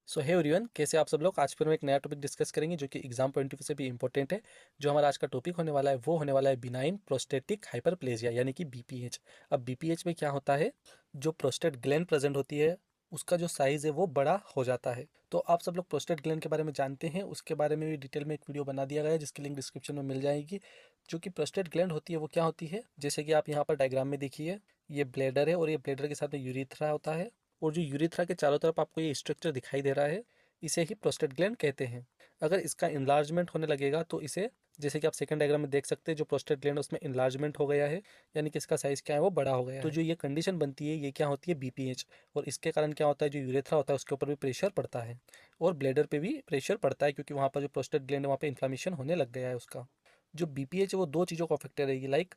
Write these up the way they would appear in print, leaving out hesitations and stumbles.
सो hey everyone, कैसे आप सब लोग। आज फिर हम एक नया टॉपिक डिस्कस करेंगे जो कि एग्जाम पॉइंट ऑफ व्यू से भी इंपॉर्टेंट है। जो हमारा आज का टॉपिक होने वाला है वो होने वाला है बिनाइन प्रोस्टेटिक हाइपरप्लेजिया यानी कि बीपीएच। अब बीपीएच में क्या होता है, जो प्रोस्टेट ग्लैंड प्रेजेंट होती है उसका जो साइज़ है वो बड़ा हो जाता है। तो आप सब लोग प्रोस्टेट ग्लैंड के बारे में जानते हैं, उसके बारे में भी डिटेल में एक वीडियो बना दिया गया है जिसकी लिंक डिस्क्रिप्शन में मिल जाएगी। जो कि प्रोस्टेट ग्लैंड होती है वो क्या होती है, जैसे कि आप यहाँ पर डायग्राम में देखिए, ये ब्लेडर है और ये ब्लेडर के साथ में यूरिथ्रा होता है। और जो यूरिथ्रा के चारों तरफ आपको ये स्ट्रक्चर दिखाई दे रहा है, इसे ही प्रोस्टेट ग्लैंड कहते हैं। अगर इसका इन्लार्जमेंट होने लगेगा तो इसे, जैसे कि आप सेकंड डायग्राम में देख सकते हैं, जो प्रोस्टेट ग्लैंड उसमें इन्लार्जमेंट हो गया है, यानी कि इसका साइज क्या है वो बड़ा हो गया है। तो जो ये कंडीशन बनती है ये क्या होती है, बीपीएच। और इसके कारण क्या होता है, जो यूरेथ्रा होता है उसके ऊपर भी प्रेशर पड़ता है और ब्लेडर पे भी प्रेशर पड़ता है, क्योंकि वहाँ पर जो प्रोस्टेट ग्लैंड है वहाँ पे इन्फ्लामेशन होने लग गया है उसका। जो बीपीएच है वो दो चीज़ों को अफेक्ट करेगी, लाइक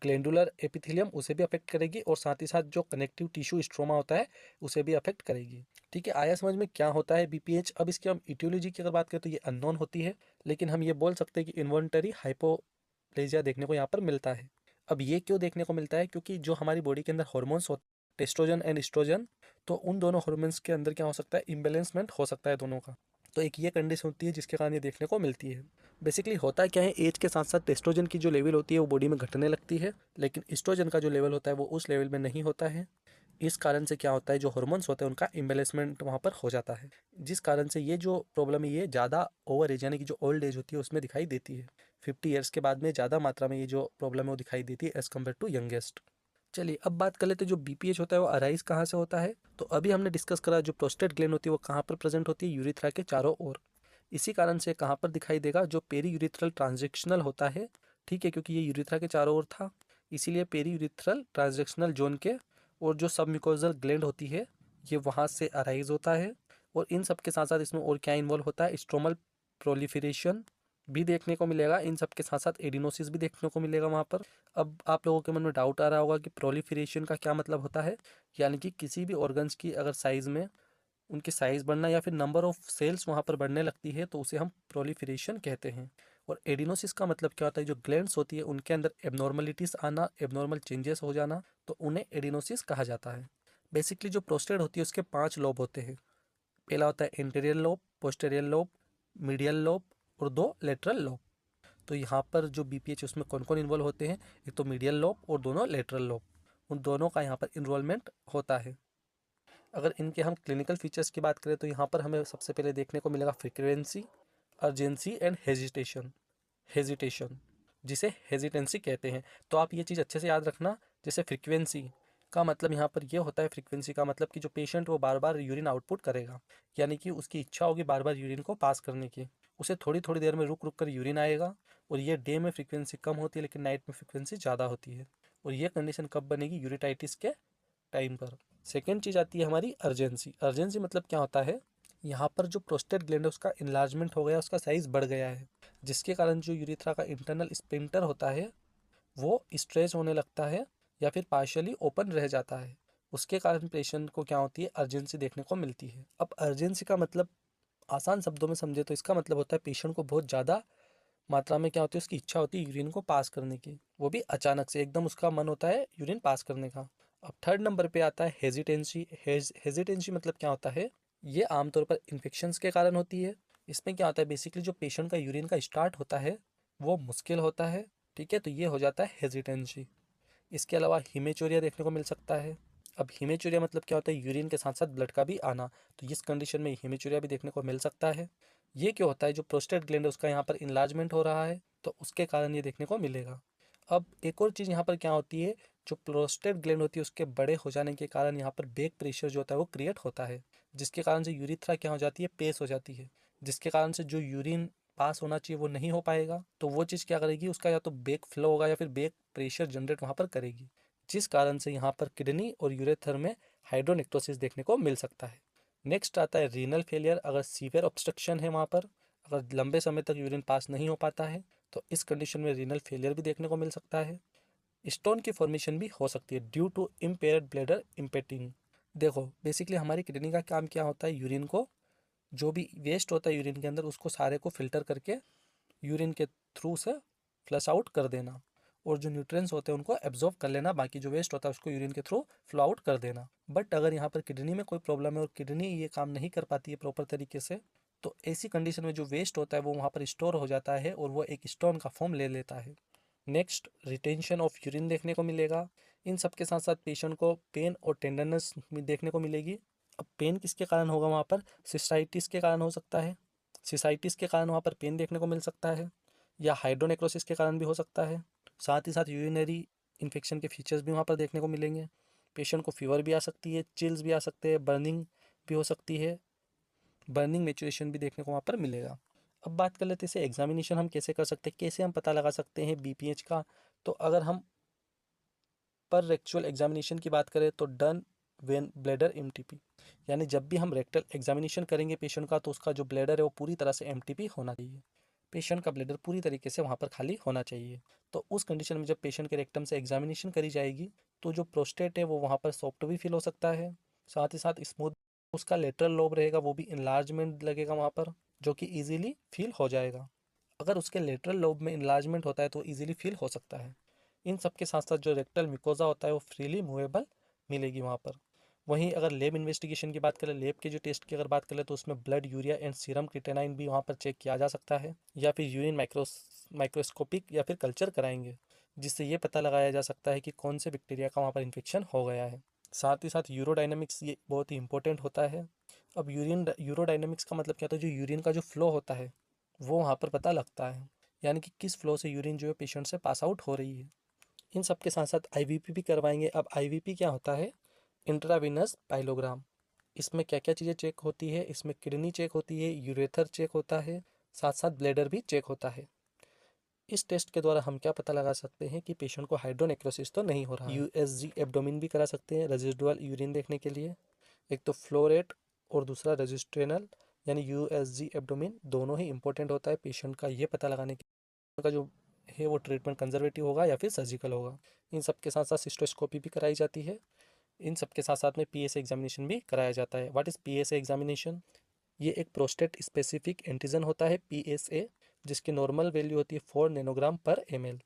ग्लैंडुलर एपिथेलियम उसे भी अफेक्ट करेगी और साथ ही साथ जो कनेक्टिव टिश्यू स्ट्रोमा होता है उसे भी अफेक्ट करेगी। ठीक है, आया समझ में क्या होता है बीपीएच। अब इसकी हम इटियोलॉजी की अगर बात करें तो ये अननोन होती है, लेकिन हम ये बोल सकते हैं कि इन्वॉल्नटरी हाइपोप्लेजिया देखने को यहाँ पर मिलता है। अब ये क्यों देखने को मिलता है, क्योंकि जो हमारी बॉडी के अंदर हॉर्मोन्स होते हैं, टेस्ट्रोजन एंड एस्ट्रोजन, तो उन दोनों हॉर्मोन्स के अंदर क्या हो सकता है, इम्बेलेंसमेंट हो सकता है दोनों का। तो एक ये कंडीशन होती है जिसके कारण ये देखने को मिलती है। बेसिकली होता क्या है, एज के साथ साथ टेस्ट्रोजन की जो लेवल होती है वो बॉडी में घटने लगती है, लेकिन एस्ट्रोजन का जो लेवल होता है वो उस लेवल में नहीं होता है। इस कारण से क्या होता है, जो हार्मोन्स होते हैं उनका इम्बेलेंसमेंट वहाँ पर हो जाता है, जिस कारण से ये जो प्रॉब्लम है ये ज़्यादा ओवर एज यानी कि जो ओल्ड एज होती है उसमें दिखाई देती है। 50 ईयर्स के बाद में ज़्यादा मात्रा में ये जो प्रॉब्लम है वो दिखाई देती है एज़ कम्पेयर टू यंगेस्ट। चलिए अब बात कर लेते हैं जो बीपीएच होता है वो अराइज कहाँ से होता है। तो अभी हमने डिस्कस करा जो प्रोस्टेट ग्लैंड होती है वो कहाँ पर प्रेजेंट होती है, यूरिथ्रा के चारों ओर। इसी कारण से कहाँ पर दिखाई देगा, जो पेरी यूरिथ्रल ट्रांजेक्शनल होता है। ठीक है, क्योंकि ये यूरिथ्रा के चारों ओर था, इसीलिए पेरी यूरिथ्रल ट्रांजेक्शनल जोन के। और जो सबम्यूकोजल ग्लैंड होती है ये वहाँ से अराइज होता है। और इन सब के साथ साथ इसमें और क्या इन्वॉल्व होता है, स्ट्रोमल प्रोलिफरेशन भी देखने को मिलेगा, इन सब के साथ साथ एडिनोसिस भी देखने को मिलेगा वहाँ पर। अब आप लोगों के मन में डाउट आ रहा होगा कि प्रोलिफरेशन का क्या मतलब होता है, यानी कि किसी भी ऑर्गन्स की अगर साइज में उनकी साइज़ बढ़ना या फिर नंबर ऑफ सेल्स वहाँ पर बढ़ने लगती है तो उसे हम प्रोलिफरेशन कहते हैं। और एडिनोसिस का मतलब क्या होता है, जो ग्लैंड्स होती है उनके अंदर एबनॉर्मलिटीज़ आना, एबनॉर्मल चेंजेस हो जाना, तो उन्हें एडिनोसिस कहा जाता है। बेसिकली जो प्रोस्टेट होती है उसके 5 लोब होते हैं। पहला होता है anterior lobe, posterior lobe, medial lobe और 2 लेटरल लोब। तो यहाँ पर जो बीपीएच उसमें कौन कौन इन्वॉल्व होते हैं, एक तो मीडियल लोब और दोनों लेटरल लोब, उन दोनों का यहाँ पर इन्वॉल्वमेंट होता है। अगर इनके हम क्लिनिकल फीचर्स की बात करें तो यहाँ पर हमें सबसे पहले देखने को मिलेगा frequency, urgency and hesitation. Hesitation जिसे हेजिटेंसी कहते हैं। तो आप ये चीज़ अच्छे से याद रखना। जैसे फ्रीक्वेंसी का मतलब यहाँ पर ये होता है, फ्रीक्वेंसी का मतलब कि जो पेशेंट वो बार बार यूरिन आउटपुट करेगा, यानी कि उसकी इच्छा होगी बार बार यूरिन को पास करने की, उसे थोड़ी थोड़ी देर में रुक रुक कर यूरिन आएगा। और ये डे में फ्रीक्वेंसी कम होती है लेकिन नाइट में फ्रीक्वेंसी ज़्यादा होती है। और ये कंडीशन कब बनेगी, यूरिटाइटिस के टाइम पर। सेकेंड चीज़ आती है हमारी अर्जेंसी। अर्जेंसी मतलब क्या होता है, यहाँ पर जो प्रोस्टेट ग्लैंड है उसका इन्लार्जमेंट हो गया, उसका साइज बढ़ गया है, जिसके कारण जो यूरिथ्रा का इंटरनल स्पिंक्टर होता है वो स्ट्रेच होने लगता है या फिर पार्शियली ओपन रह जाता है। उसके कारण पेशेंट को क्या होती है, अर्जेंसी देखने को मिलती है। अब अर्जेंसी का मतलब आसान शब्दों में समझे तो इसका मतलब होता है पेशेंट को बहुत ज़्यादा मात्रा में क्या होती है, उसकी इच्छा होती है यूरिन को पास करने की, वो भी अचानक से एकदम उसका मन होता है यूरिन पास करने का। अब थर्ड नंबर पे आता है हेजिटेंसी। हेजिटेंसी मतलब क्या होता है, ये आमतौर पर इन्फेक्शंस के कारण होती है। इसमें क्या होता है, बेसिकली जो पेशेंट का यूरिन का स्टार्ट होता है वो मुश्किल होता है। ठीक है, तो ये हो जाता है हेजिटेंसी। इसके अलावा हीमेचूरिया देखने को मिल सकता है। अब हीमेचूरिया मतलब क्या होता है, यूरिन के साथ साथ ब्लड का भी आना, तो इस कंडीशन में हीमेचूरिया भी देखने को मिल सकता है। ये क्यों होता है, जो प्रोस्टेट ग्लैंड है उसका यहाँ पर इन्लार्जमेंट हो रहा है तो उसके कारण ये देखने को मिलेगा। अब एक और चीज़ यहाँ पर क्या होती है, जो प्रोस्टेट ग्लैंड होती है उसके बड़े हो जाने के कारण यहाँ पर बैक प्रेशर जो होता है वो क्रिएट होता है, जिसके कारण से यूरिथ्रा क्या हो जाती है, पेस हो जाती है, जिसके कारण से जो यूरिन पास होना चाहिए वो नहीं हो पाएगा। तो वो चीज़ क्या करेगी, उसका या तो बैक फ्लो होगा या फिर बैक प्रेशर जनरेट वहाँ पर करेगी, जिस कारण से यहाँ पर किडनी और यूरेथर में हाइड्रोनेक्रोसिस देखने को मिल सकता है। नेक्स्ट आता है रीनल फेलियर। अगर सीवियर ऑब्स्ट्रक्शन है वहाँ पर, अगर लंबे समय तक यूरिन पास नहीं हो पाता है तो इस कंडीशन में रीनल फेलियर भी देखने को मिल सकता है। स्टोन की फॉर्मेशन भी हो सकती है ड्यू टू इम्पेयर्ड ब्लैडर इम्पेटिंग। देखो बेसिकली हमारी किडनी का काम क्या होता है, यूरिन को, जो भी वेस्ट होता है यूरिन के अंदर उसको सारे को फिल्टर करके यूरिन के थ्रू से फ्लश आउट कर देना। और जो न्यूट्रिएंट्स होते हैं उनको एब्जॉर्ब कर लेना, बाकी जो वेस्ट होता है उसको यूरिन के थ्रू फ्लो आउट कर देना। बट अगर यहाँ पर किडनी में कोई प्रॉब्लम है और किडनी ये काम नहीं कर पाती है प्रॉपर तरीके से, तो ऐसी कंडीशन में जो वेस्ट होता है वो वहाँ पर स्टोर हो जाता है और वो एक स्टोन का फॉर्म ले लेता है। नेक्स्ट, रिटेंशन ऑफ यूरिन देखने को मिलेगा। इन सब के साथ साथ पेशेंट को पेन और टेंडरनेस देखने को मिलेगी। अब पेन किसके कारण होगा, वहाँ पर सिस्टाइटिस के कारण हो सकता है, सिसाइटिस के कारण वहाँ पर पेन देखने को मिल सकता है, या हाइड्रोनेक्रोसिस के कारण भी हो सकता है। साथ ही साथ यूरिनरी इन्फेक्शन के फीचर्स भी वहाँ पर देखने को मिलेंगे। पेशेंट को फीवर भी आ सकती है, चिल्स भी आ सकते हैं, बर्निंग भी हो सकती है, बर्निंग मेचुरेशन भी देखने को वहाँ पर मिलेगा। अब बात कर लेते हैं इसे एग्जामिनेशन हम कैसे कर सकते हैं, कैसे हम पता लगा सकते हैं बीपीएच का। तो अगर हम पर रेक्चुअल एग्जामिनेशन की बात करें तो डन वेन ब्लैडर एमटीपी, यानी जब भी हम रेक्टल एग्जामिनेशन करेंगे पेशेंट का तो उसका जो ब्लैडर है वो पूरी तरह से एमटीपी होना चाहिए। पेशेंट का ब्लैडर पूरी तरीके से वहाँ पर खाली होना चाहिए। तो उस कंडीशन में जब पेशेंट के रेक्टम से एग्जामिनेशन करी जाएगी तो जो प्रोस्टेट है वो वहाँ पर सॉफ्ट भी फील हो सकता है, साथ ही साथ स्मूथ। उसका लेटरल लोब रहेगा वो भी इनलार्जमेंट लगेगा वहाँ पर, जो कि ईजिली फील हो जाएगा। अगर उसके लेटरल लोब में इनलार्जमेंट होता है तो ईजिली फील हो सकता है। इन सब के साथ साथ जो रेक्टल मिकोजा होता है वो फ्रीली मूवेबल मिलेगी वहाँ पर। वहीं अगर लेब इन्वेस्टिगेशन की बात करें, लेब के जो टेस्ट की अगर बात करें तो उसमें blood urea and serum creatinine भी वहाँ पर चेक किया जा सकता है, या फिर यूरिन माइक्रोस्कोपिक या फिर कल्चर कराएंगे, जिससे ये पता लगाया जा सकता है कि कौन से बैक्टीरिया का वहाँ पर इन्फेक्शन हो गया है। साथ ही साथ यूरोडायनेमिक्स ये बहुत ही इंपॉर्टेंट होता है। अब यूरोडायनेमिक्स का मतलब क्या होता है, जो यूरिन का जो फ्लो होता है वो वहाँ पर पता लगता है, यानी कि किस फ्लो से यूरिन जो है पेशेंट से पास आउट हो रही है। इन सब के साथ साथ आईवीपी भी करवाएंगे। अब आईवीपी क्या होता है, इंट्राविनस पाइलोग्राम। इसमें क्या क्या चीज़ें चेक होती है, इसमें किडनी चेक होती है, यूरेथर चेक होता है, साथ साथ ब्लैडर भी चेक होता है। इस टेस्ट के द्वारा हम क्या पता लगा सकते हैं कि पेशेंट को हाइड्रोनेक्रोसिस तो नहीं हो रहा है। यूएसजी एब्डोमिन भी करा सकते हैं रेजिडुअल यूरिन देखने के लिए। एक तो फ्लो रेट और दूसरा रजिस्ट्रेनल, यानी यूएसजी एब्डोमिन दोनों ही इंपॉर्टेंट होता है पेशेंट का ये पता लगाने का जो है वो ट्रीटमेंट कंजर्वेटिव होगा या फिर सर्जिकल होगा। इन सब के साथ साथ सिस्टोस्कोपी भी कराई जाती है। इन सब के साथ साथ में पीएसए एग्जामिनेशन भी कराया जाता है। What is PSA examination? ये एक प्रोस्टेट स्पेसिफिक एंटीजन होता है पीएसए, जिसकी नॉर्मल वैल्यू होती है 4 नैनोग्राम पर एमएल।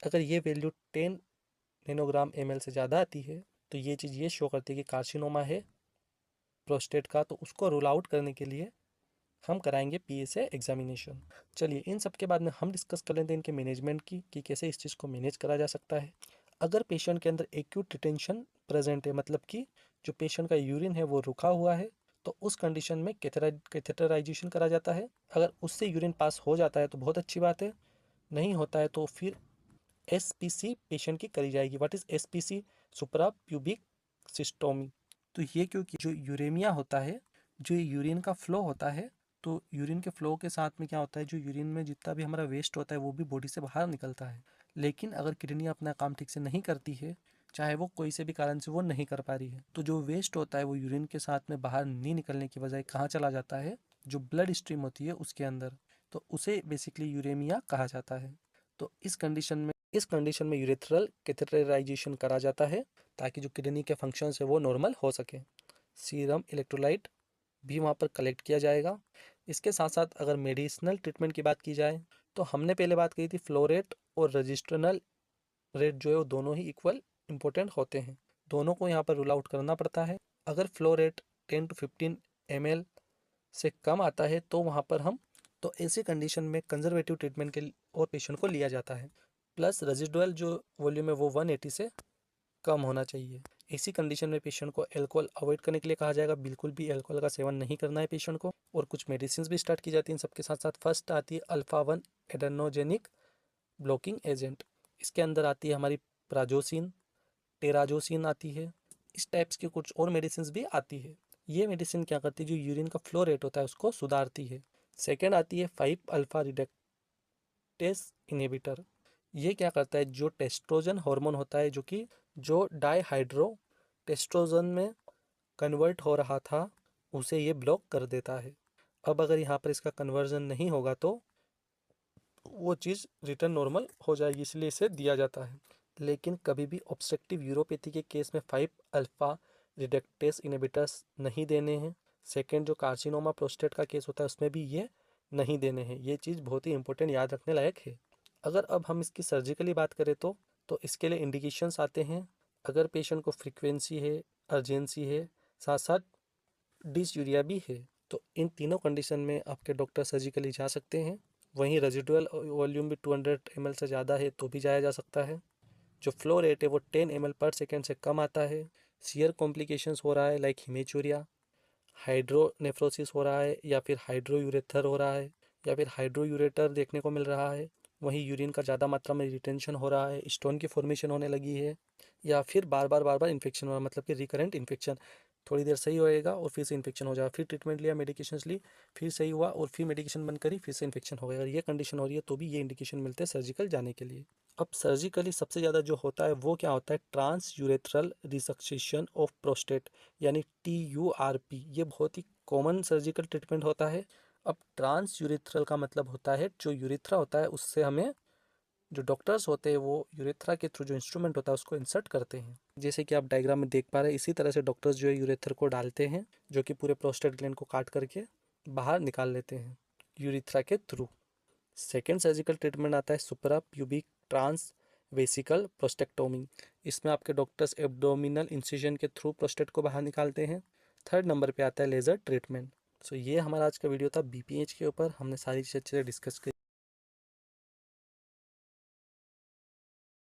अगर ये वैल्यू 10 नैनोग्राम एमएल से ज़्यादा आती है तो ये चीज़ ये शो करती है कि कार्सिनोमा है प्रोस्टेट का, तो उसको रूल आउट करने के लिए हम कराएंगे पीएसए एग्जामिनेशन। चलिए इन सब के बाद में हम डिस्कस कर लेते हैं इनके मैनेजमेंट की कि कैसे इस चीज़ को मैनेज करा जा सकता है। अगर पेशेंट के अंदर एक्यूट रिटेंशन प्रेजेंट है, मतलब कि जो पेशेंट का यूरिन है वो रुका हुआ है, तो उस कंडीशन में कैथेटराइजेशन करा जाता है। अगर उससे यूरिन पास हो जाता है तो बहुत अच्छी बात है, नहीं होता है तो फिर एसपीसी पेशेंट की करी जाएगी। What is SPC? Suprapubic cystostomy. तो ये क्योंकि जो यूरेमिया होता है, जो यूरिन का फ्लो होता है, तो यूरिन के फ्लो के साथ में क्या होता है, जो यूरिन में जितना भी हमारा वेस्ट होता है वो भी बॉडी से बाहर निकलता है। लेकिन अगर किडनी अपना काम ठीक से नहीं करती है, चाहे वो कोई से भी कारण से वो नहीं कर पा रही है, तो जो वेस्ट होता है वो यूरिन के साथ में बाहर नहीं निकलने की बजाय कहाँ चला जाता है, जो ब्लड स्ट्रीम होती है उसके अंदर। तो उसे बेसिकली यूरेमिया कहा जाता है। तो इस कंडीशन में यूरेथ्रल कैथेटराइजेशन करा जाता है ताकि जो किडनी के फंक्शन है वो नॉर्मल हो सके। सीरम इलेक्ट्रोलाइट भी वहाँ पर कलेक्ट किया जाएगा। इसके साथ साथ अगर मेडिसिनल ट्रीटमेंट की बात की जाए तो हमने पहले बात की थी फ्लो रेट और रजिस्ट्रनल रेट जो है वो दोनों ही इक्वल इम्पोर्टेंट होते हैं, दोनों को यहाँ पर रूल आउट करना पड़ता है। अगर फ्लो रेट 10 to 15 ml से कम आता है तो वहाँ पर हम तो ऐसी कंडीशन में कंजर्वेटिव ट्रीटमेंट के और पेशेंट को लिया जाता है। प्लस रेजिडुअल जो वॉल्यूम है वो 180 से कम होना चाहिए। इसी कंडीशन में पेशेंट को अल्कोहल अवॉइड करने के लिए कहा जाएगा, बिल्कुल भी अल्कोहल का सेवन नहीं करना है पेशेंट को। और कुछ मेडिसिन भी स्टार्ट की जाती हैं सबके साथ साथ। फर्स्ट आती है अल्फा 1 एडेनोजेनिक ब्लॉकिंग एजेंट। इसके अंदर आती है हमारी प्राजोसिन, टेराजोसिन आती है। इस टाइप्स की कुछ और मेडिसिन भी आती है। ये मेडिसिन क्या करती है, जो यूरिन का फ्लो रेट होता है उसको सुधारती है। सेकेंड आती है 5 अल्फा रिडक्टेस इनहिबिटर। ये क्या करता है, जो टेस्ट्रोजन हार्मोन होता है जो कि जो डाईहाइड्रो टेस्ट्रोजन में कन्वर्ट हो रहा था उसे ये ब्लॉक कर देता है। अब अगर यहाँ पर इसका कन्वर्जन नहीं होगा तो वो चीज़ रिटर्न नॉर्मल हो जाएगी, इसलिए इसे दिया जाता है। लेकिन कभी भी ऑब्स्ट्रक्टिव यूरोपैथी के केस में 5 अल्फा रिडक्टेस इनहिबिटर्स नहीं देने हैं। सेकेंड, जो कार्सिनोमा प्रोस्टेट का केस होता है उसमें भी ये नहीं देने हैं। ये चीज़ बहुत ही इंपॉर्टेंट याद रखने लायक है। अगर अब हम इसकी सर्जिकली बात करें तो इसके लिए इंडिकेशंस आते हैं। अगर पेशेंट को फ्रीक्वेंसी है, अर्जेंसी है, साथ साथ डिसयूरिया भी है, तो इन तीनों कंडीशन में आपके डॉक्टर सर्जिकली जा सकते हैं। वहीं रेजिडुअल वॉल्यूम भी 200 ml से ज़्यादा है तो भी जाया जा सकता है। जो फ्लो रेट है वो 10 ml पर सेकेंड से कम आता है। सीयर कॉम्प्लिकेशंस हो रहा है लाइक हिमेचूरिया, हाइड्रोनेफ्रोसिस हो रहा है, या फिर हाइड्रोयूरेथर हो रहा है, या फिर हाइड्रोयूरेटर देखने को मिल रहा है। वहीं यूरिन का ज़्यादा मात्रा में रिटेंशन हो रहा है, स्टोन की फॉर्मेशन होने लगी है, या फिर बार बार इन्फेक्शन हो रहा है, मतलब कि रिकरेंट इन्फेक्शन। थोड़ी देर सही होएगा और फिर से इन्फेक्शन हो जाएगा, फिर ट्रीटमेंट लिया, मेडिकेशन ली, फिर सही हुआ और फिर मेडिकेशन बंद करी, फिर से इन्फेक्शन हो गया। अगर ये कंडीशन हो रही है तो भी ये इंडिकेशन मिलते हैं सर्जिकल जाने के लिए। अब सर्जिकली सबसे ज़्यादा जो होता है वो क्या होता है, trans urethral resection of prostate, यानी TURP। ये बहुत ही कॉमन सर्जिकल ट्रीटमेंट होता है। अब ट्रांस यूरेथ्रल का मतलब होता है जो यूरेथ्रा होता है उससे हमें, जो डॉक्टर्स होते हैं वो यूरेथ्रा के थ्रू जो इंस्ट्रूमेंट होता है उसको इंसर्ट करते हैं। जैसे कि आप डायग्राम में देख पा रहे हैं, इसी तरह से डॉक्टर्स जो है यूरेथ्रा को डालते हैं, जो कि पूरे प्रोस्टेट ग्लैंड को काट करके बाहर निकाल लेते हैं यूरेथ्रा के थ्रू। सेकेंड सर्जिकल ट्रीटमेंट आता है सुपरा प्यूबिक ट्रांस वेसिकल प्रोस्टेक्टोमी। इसमें आपके डॉक्टर्स एब्डोमिनल इंसिजन के थ्रू प्रोस्टेट को बाहर निकालते हैं। थर्ड नंबर पे आता है लेज़र ट्रीटमेंट। सो ये हमारा आज का वीडियो था BPH के ऊपर। हमने सारी चीज़ अच्छे से डिस्कस की।